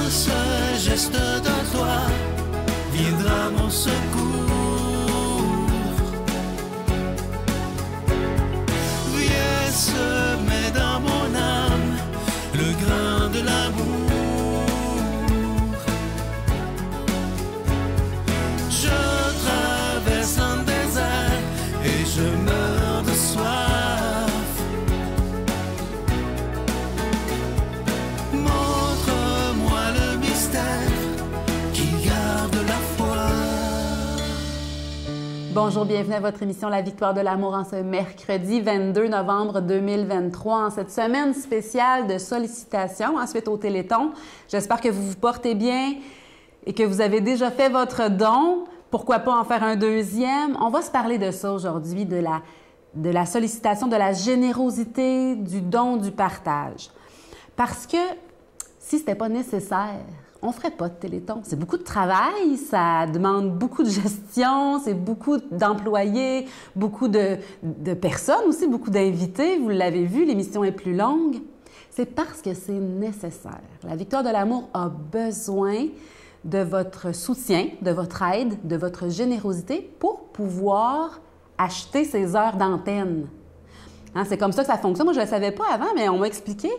ce geste de toi viendra mon secours. Viens semer dans mon âme le grain de l'amour. Je traverse un désert et je meurs de soif. Montre-moi le mystère qui garde la foi. Bonjour, bienvenue à votre émission La Victoire de l'amour en ce mercredi 22 novembre 2023, en cette semaine spéciale de sollicitation suite au Téléthon. J'espère que vous vous portez bien et que vous avez déjà fait votre don. Pourquoi pas en faire un deuxième? On va se parler de ça aujourd'hui, de la sollicitation, de la générosité, du don, du partage. Parce que si ce n'était pas nécessaire, on ne ferait pas de Téléthon. C'est beaucoup de travail, ça demande beaucoup de gestion, c'est beaucoup d'employés, beaucoup de personnes aussi, beaucoup d'invités. Vous l'avez vu, l'émission est plus longue. C'est parce que c'est nécessaire. La Victoire de l'amour a besoin de votre soutien, de votre aide, de votre générosité pour pouvoir acheter ces heures d'antenne. C'est comme ça que ça fonctionne. Moi, je ne le savais pas avant, mais on m'a expliqué.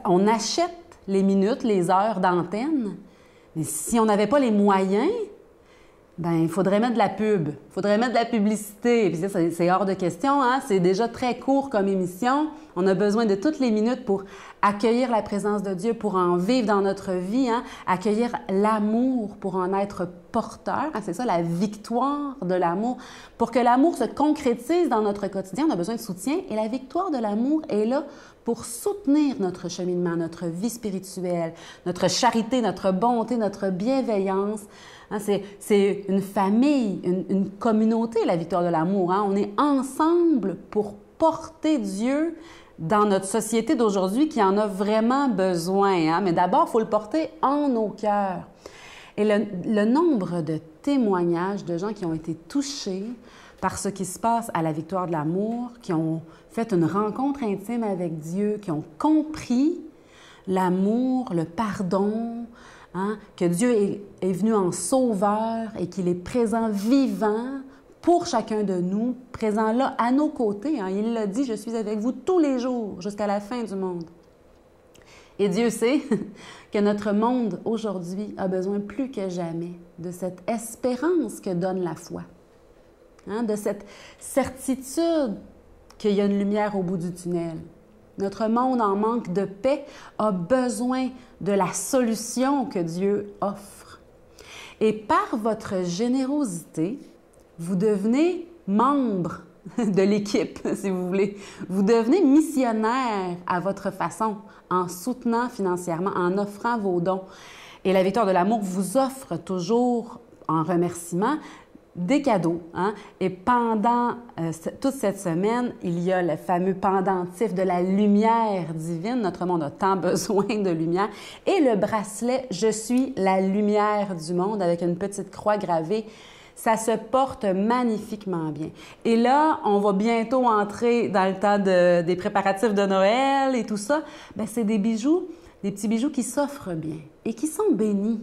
On achète les minutes, les heures d'antenne. Mais si on n'avait pas les moyens, il faudrait mettre de la pub, il faudrait mettre de la publicité. Et puis ça, c'est hors de question, c'est déjà très court comme émission. On a besoin de toutes les minutes pour accueillir la présence de Dieu, pour en vivre dans notre vie, accueillir l'amour, pour en être porteur. C'est ça, la victoire de l'amour. Pour que l'amour se concrétise dans notre quotidien, on a besoin de soutien. Et la victoire de l'amour est là pour soutenir notre cheminement, notre vie spirituelle, notre charité, notre bonté, notre bienveillance. C'est une famille, une communauté, la victoire de l'amour. On est ensemble pour porter Dieu dans notre société d'aujourd'hui qui en a vraiment besoin. Mais d'abord, il faut le porter en nos cœurs. Et le nombre de témoignages de gens qui ont été touchés par ce qui se passe à la victoire de l'amour, qui ont fait une rencontre intime avec Dieu, qui ont compris l'amour, le pardon, que Dieu est venu en sauveur et qu'il est présent vivant pour chacun de nous, présent là à nos côtés. Il l'a dit, je suis avec vous tous les jours jusqu'à la fin du monde. Et Dieu sait que notre monde aujourd'hui a besoin plus que jamais de cette espérance que donne la foi, de cette certitude qu'il y a une lumière au bout du tunnel. Notre monde en manque de paix a besoin de la solution que Dieu offre. Et par votre générosité, vous devenez membre de l'équipe, si vous voulez. Vous devenez missionnaire à votre façon, en soutenant financièrement, en offrant vos dons. Et la Victoire de l'amour vous offre toujours, en remerciement, des cadeaux. Et pendant toute cette semaine, il y a le fameux pendentif de la lumière divine. Notre monde a tant besoin de lumière. Et le bracelet « Je suis la lumière du monde » avec une petite croix gravée. Ça se porte magnifiquement bien. Et là, on va bientôt entrer dans le temps des préparatifs de Noël et tout ça. C'est des bijoux, des petits bijoux qui s'offrent bien et qui sont bénis,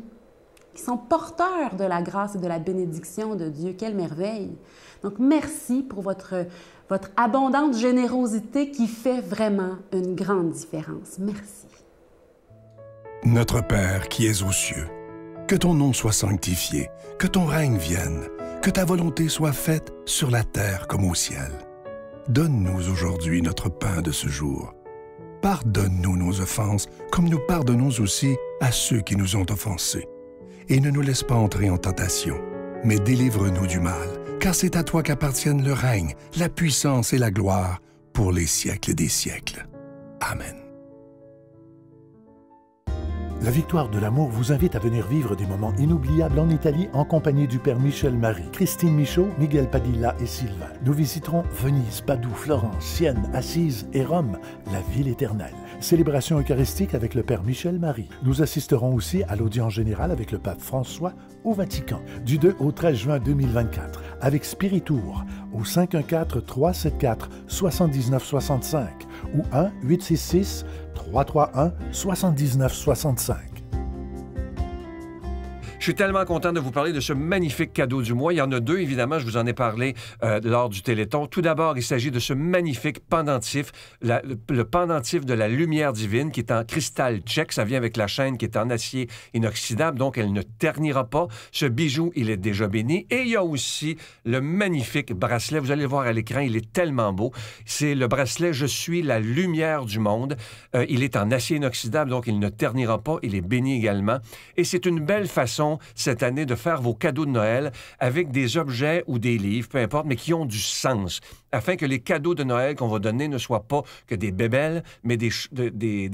qui sont porteurs de la grâce et de la bénédiction de Dieu. Quelle merveille! Donc, merci pour votre abondante générosité qui fait vraiment une grande différence. Merci. Notre Père qui es aux cieux, que ton nom soit sanctifié, que ton règne vienne, que ta volonté soit faite sur la terre comme au ciel. Donne-nous aujourd'hui notre pain de ce jour. Pardonne-nous nos offenses, comme nous pardonnons aussi à ceux qui nous ont offensés. Et ne nous laisse pas entrer en tentation, mais délivre-nous du mal, car c'est à toi qu'appartiennent le règne, la puissance et la gloire pour les siècles des siècles. Amen. La Victoire de l'amour vous invite à venir vivre des moments inoubliables en Italie en compagnie du Père Michel Marie, Christine Michaud, Miguel Padilla et Sylvain. Nous visiterons Venise, Padoue, Florence, Sienne, Assise et Rome, la ville éternelle. Célébration eucharistique avec le Père Michel Marie. Nous assisterons aussi à l'audience générale avec le Pape François au Vatican, du 2 au 13 juin 2024, avec Spiritour au 514-374-7965 ou 1-866-331-7965. Je suis tellement content de vous parler de ce magnifique cadeau du mois. Il y en a deux, évidemment, je vous en ai parlé lors du Téléthon. Tout d'abord, il s'agit de ce magnifique pendentif, le pendentif de la lumière divine qui est en cristal tchèque. Ça vient avec la chaîne qui est en acier inoxydable, donc elle ne ternira pas. Ce bijou, il est déjà béni. Et il y a aussi le magnifique bracelet. Vous allez le voir à l'écran, il est tellement beau. C'est le bracelet « Je suis la lumière du monde ». Il est en acier inoxydable, donc il ne ternira pas. Il est béni également. Et c'est une belle façon, cette année, de faire vos cadeaux de Noël avec des objets ou des livres, peu importe, mais qui ont du sens, afin que les cadeaux de Noël qu'on va donner ne soient pas que des bébelles, mais des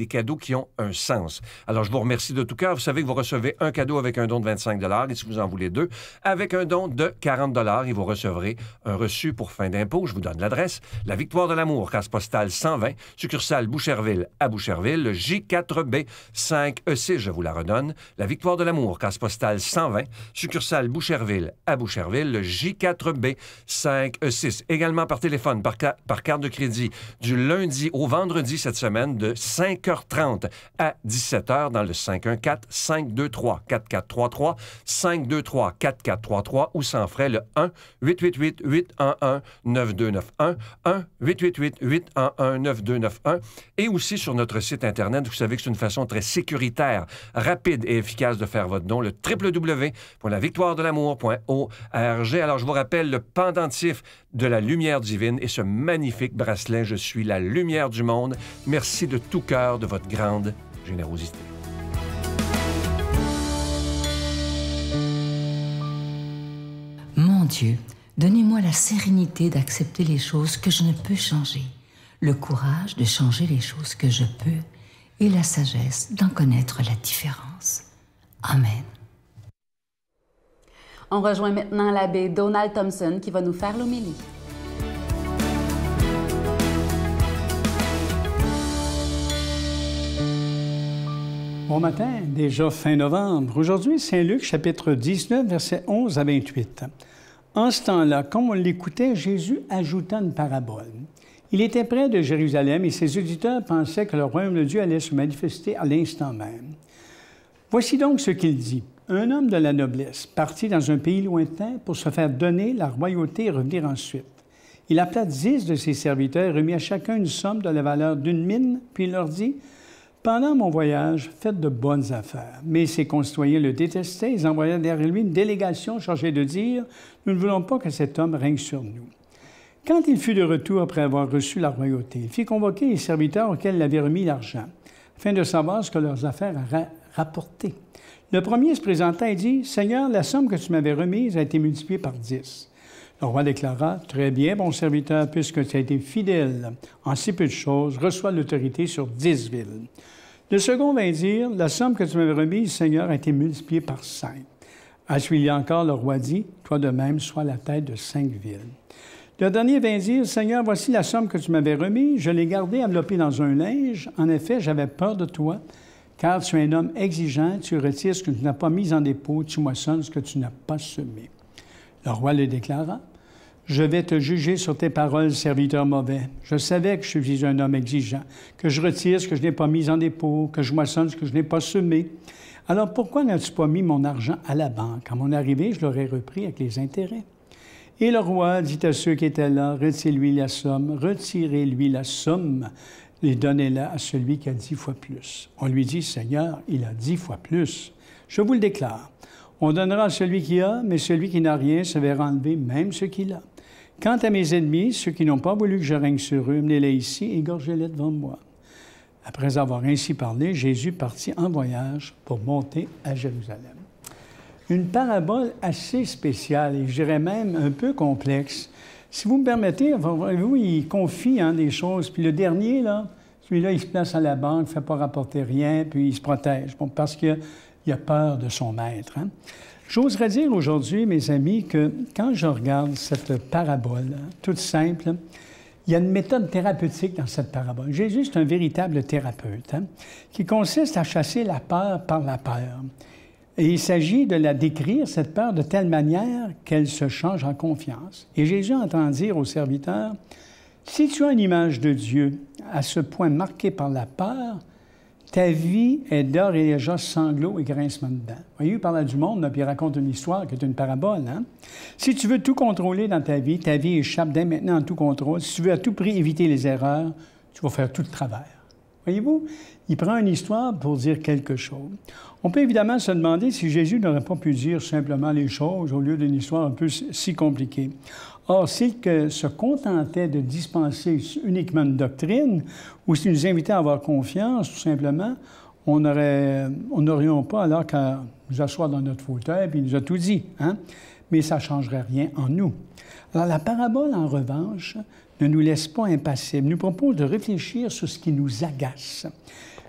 cadeaux qui ont un sens. Alors, je vous remercie de tout cœur. Vous savez que vous recevez un cadeau avec un don de 25 $, et si vous en voulez deux, avec un don de 40 $, et vous recevrez un reçu pour fin d'impôt. Je vous donne l'adresse. La Victoire de l'amour, case postale 120, succursale Boucherville à Boucherville, le J4B 5E6, je vous la redonne. La Victoire de l'amour, case postale 120, succursale Boucherville à Boucherville, le J4B 5E6. Également par téléphone, par carte de crédit, du lundi au vendredi cette semaine, de 5h30 à 17h dans le 514-523-4433, 523-4433 ou sans frais le 1-888-811-9291, 1-888-811-9291 et aussi sur notre site Internet. Vous savez que c'est une façon très sécuritaire, rapide et efficace de faire votre don, le www.lavictoiredelamour.org. Alors, je vous rappelle le pendentif de la lumière divine et ce magnifique bracelet « Je suis la lumière du monde ». Merci de tout cœur de votre grande générosité. Mon Dieu, donnez-moi la sérénité d'accepter les choses que je ne peux changer, le courage de changer les choses que je peux et la sagesse d'en connaître la différence. Amen. On rejoint maintenant l'abbé Donald Thompson qui va nous faire l'homélie. Bon matin, déjà fin novembre. Aujourd'hui, Saint-Luc, chapitre 19, versets 11 à 28. En ce temps-là, comme on l'écoutait, Jésus ajouta une parabole. Il était près de Jérusalem et ses auditeurs pensaient que le royaume de Dieu allait se manifester à l'instant même. Voici donc ce qu'il dit. Un homme de la noblesse partit dans un pays lointain pour se faire donner la royauté et revenir ensuite. Il appela 10 de ses serviteurs et remit à chacun une somme de la valeur d'une mine, puis il leur dit « Pendant mon voyage, faites de bonnes affaires. » Mais ses concitoyens le détestaient. Ils envoyèrent derrière lui une délégation chargée de dire « Nous ne voulons pas que cet homme règne sur nous. » Quand il fut de retour après avoir reçu la royauté, il fit convoquer les serviteurs auxquels il avait remis l'argent, afin de savoir ce que leurs affaires auraient rapporté. Le premier se présenta et dit « Seigneur, la somme que tu m'avais remise a été multipliée par 10. » Le roi déclara « Très bien, bon serviteur, puisque tu as été fidèle en si peu de choses, reçois l'autorité sur 10 villes. » Le second vint dire « La somme que tu m'avais remise, Seigneur, a été multipliée par 5. » À celui-là encore, le roi dit « Toi de même, sois la tête de 5 villes. » Le dernier vint dire « Seigneur, voici la somme que tu m'avais remise, je l'ai gardée enveloppée dans un linge. En effet, j'avais peur de toi. » Car tu es un homme exigeant, tu retires ce que tu n'as pas mis en dépôt, tu moissonnes ce que tu n'as pas semé. Le roi le déclara. Je vais te juger sur tes paroles, serviteur mauvais. Je savais que je suis un homme exigeant, que je retire ce que je n'ai pas mis en dépôt, que je moissonne ce que je n'ai pas semé. Alors pourquoi n'as-tu pas mis mon argent à la banque? À mon arrivée, je l'aurais repris avec les intérêts. Et le roi dit à ceux qui étaient là, retirez-lui la somme, et donnez-la à celui qui a 10 fois plus. On lui dit, Seigneur, il a 10 fois plus. Je vous le déclare. On donnera à celui qui a, mais celui qui n'a rien se verra enlever même ce qu'il a. Quant à mes ennemis, ceux qui n'ont pas voulu que je règne sur eux, menez-les ici et égorgez-les devant moi. Après avoir ainsi parlé, Jésus partit en voyage pour monter à Jérusalem. Une parabole assez spéciale et je dirais même un peu complexe. Si vous me permettez, vous, il confie des choses. Puis le dernier, là, celui-là, il se place à la banque, ne fait pas rapporter rien, puis il se protège parce qu'il a peur de son maître. J'oserais dire aujourd'hui, mes amis, que quand je regarde cette parabole, toute simple, il y a une méthode thérapeutique dans cette parabole. Jésus, c'est un véritable thérapeute qui consiste à chasser la peur par la peur. Et il s'agit de la décrire, cette peur, de telle manière qu'elle se change en confiance. Et Jésus entend dire aux serviteurs, « Si tu as une image de Dieu à ce point marquée par la peur, ta vie est d'ores et déjà sanglots et grincements de dents. Voyez, il parle du monde, là, puis il raconte une histoire qui est une parabole. Hein? Si tu veux tout contrôler dans ta vie échappe dès maintenant en tout contrôle. Si tu veux à tout prix éviter les erreurs, tu vas faire tout de travers. Voyez-vous, il prend une histoire pour dire quelque chose. On peut évidemment se demander si Jésus n'aurait pas pu dire simplement les choses au lieu d'une histoire un peu si compliquée. Or, s'il se contentait de dispenser uniquement une doctrine, ou s'il nous invitait à avoir confiance, tout simplement, on n'aurions pas alors qu'à nous asseoir dans notre fauteuil, puis il nous a tout dit. Hein? Mais ça ne changerait rien en nous. Alors, la parabole, en revanche, ne nous laisse pas impassibles, nous propose de réfléchir sur ce qui nous agace.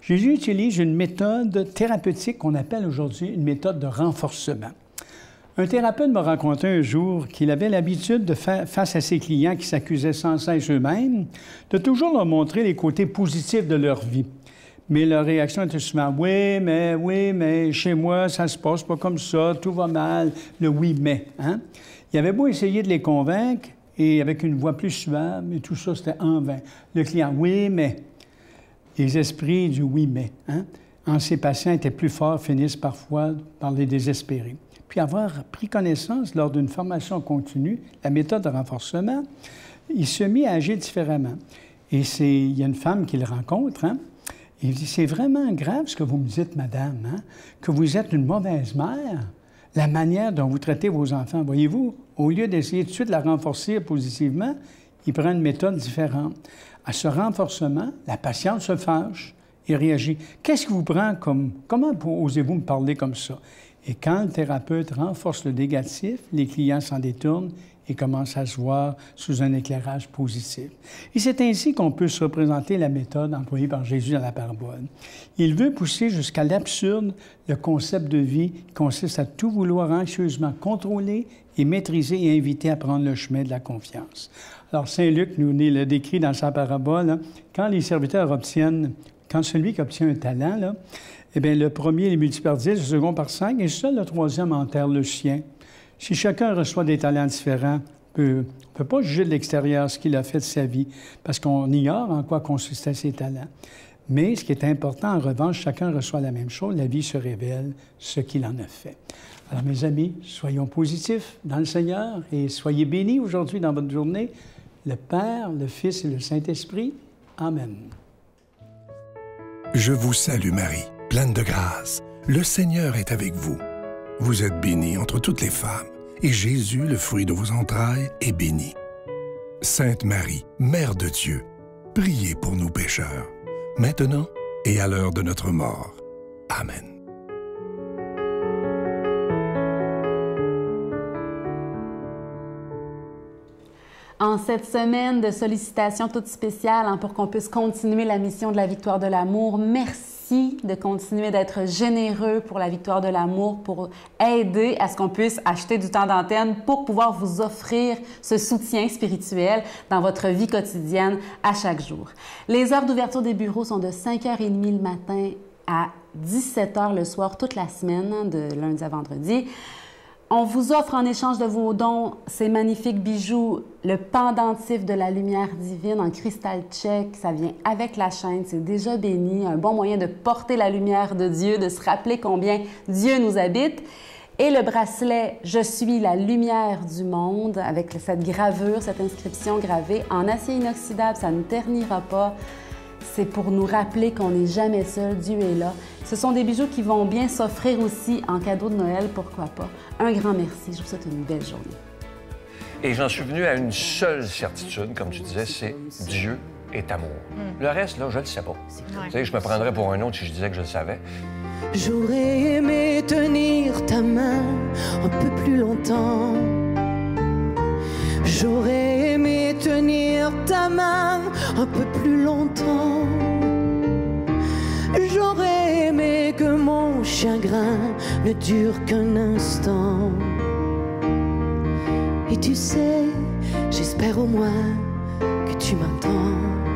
Jésus utilise une méthode thérapeutique qu'on appelle aujourd'hui une méthode de renforcement. Un thérapeute m'a raconté un jour qu'il avait l'habitude de faire face à ses clients qui s'accusaient sans cesse eux-mêmes, de toujours leur montrer les côtés positifs de leur vie. Mais leur réaction était souvent « oui, mais, chez moi, ça se passe pas comme ça, tout va mal, le oui, mais. Hein? » Il avait beau essayer de les convaincre, et avec une voix plus suave, mais tout ça, c'était en vain. Le client « oui, mais ». Les esprits du « oui, mais ». Hein? En ces patients étaient plus forts, finissent parfois par les désespérer. Puis avoir pris connaissance lors d'une formation continue, la méthode de renforcement, il se mit à agir différemment. Et il y a une femme qu'il rencontre, hein? Il dit, c'est vraiment grave ce que vous me dites, madame, hein? Que vous êtes une mauvaise mère, la manière dont vous traitez vos enfants. Voyez-vous, au lieu d'essayer tout de suite de la renforcer positivement, il prend une méthode différente. À ce renforcement, la patiente se fâche et réagit. Qu'est-ce qui vous prend comme... Comment osez-vous me parler comme ça? Et quand le thérapeute renforce le négatif, les clients s'en détournent et commencent à se voir sous un éclairage positif. Et c'est ainsi qu'on peut se représenter la méthode employée par Jésus dans la parabole. Il veut pousser jusqu'à l'absurde le concept de vie qui consiste à tout vouloir anxieusement contrôler et maîtriser et inviter à prendre le chemin de la confiance. Alors, Saint Luc nous le décrit dans sa parabole, hein, quand celui qui obtient un talent, là, eh bien, le premier les multiplie par 10, le second par 5, et seul le troisième enterre le sien. Si chacun reçoit des talents différents, on ne peut pas juger de l'extérieur ce qu'il a fait de sa vie, parce qu'on ignore en quoi consistaient ses talents. Mais ce qui est important, en revanche, chacun reçoit la même chose, la vie se révèle ce qu'il en a fait. Alors, mes amis, soyons positifs dans le Seigneur et soyez bénis aujourd'hui dans votre journée. Le Père, le Fils et le Saint-Esprit. Amen. Je vous salue Marie, pleine de grâce. Le Seigneur est avec vous. Vous êtes bénie entre toutes les femmes, et Jésus, le fruit de vos entrailles, est béni. Sainte Marie, Mère de Dieu, priez pour nous pécheurs, maintenant et à l'heure de notre mort. Amen. En cette semaine de sollicitations toutes spéciales pour qu'on puisse continuer la mission de la victoire de l'amour, merci de continuer d'être généreux pour la victoire de l'amour, pour aider à ce qu'on puisse acheter du temps d'antenne pour pouvoir vous offrir ce soutien spirituel dans votre vie quotidienne à chaque jour. Les heures d'ouverture des bureaux sont de 5h30 le matin à 17h le soir toute la semaine, de lundi à vendredi. On vous offre en échange de vos dons ces magnifiques bijoux, le pendentif de la lumière divine en cristal tchèque. Ça vient avec la chaîne, c'est déjà béni. Un bon moyen de porter la lumière de Dieu, de se rappeler combien Dieu nous habite. Et le bracelet « Je suis la lumière du monde » avec cette gravure, cette inscription gravée en acier inoxydable, ça ne ternira pas. C'est pour nous rappeler qu'on n'est jamais seul, Dieu est là. Ce sont des bijoux qui vont bien s'offrir aussi en cadeau de Noël, pourquoi pas. Un grand merci, je vous souhaite une belle journée. Et j'en suis venu à une seule certitude, comme tu disais, c'est Dieu est amour. Le reste, là, je ne le sais pas. Tu sais, je me prendrais pour un autre si je disais que je le savais. J'aurais aimé tenir ta main un peu plus longtemps. J'aurais aimé tenir ta main un peu plus longtemps. J'aurais aimé que mon chagrin ne dure qu'un instant. Et tu sais, j'espère au moins que tu m'entends.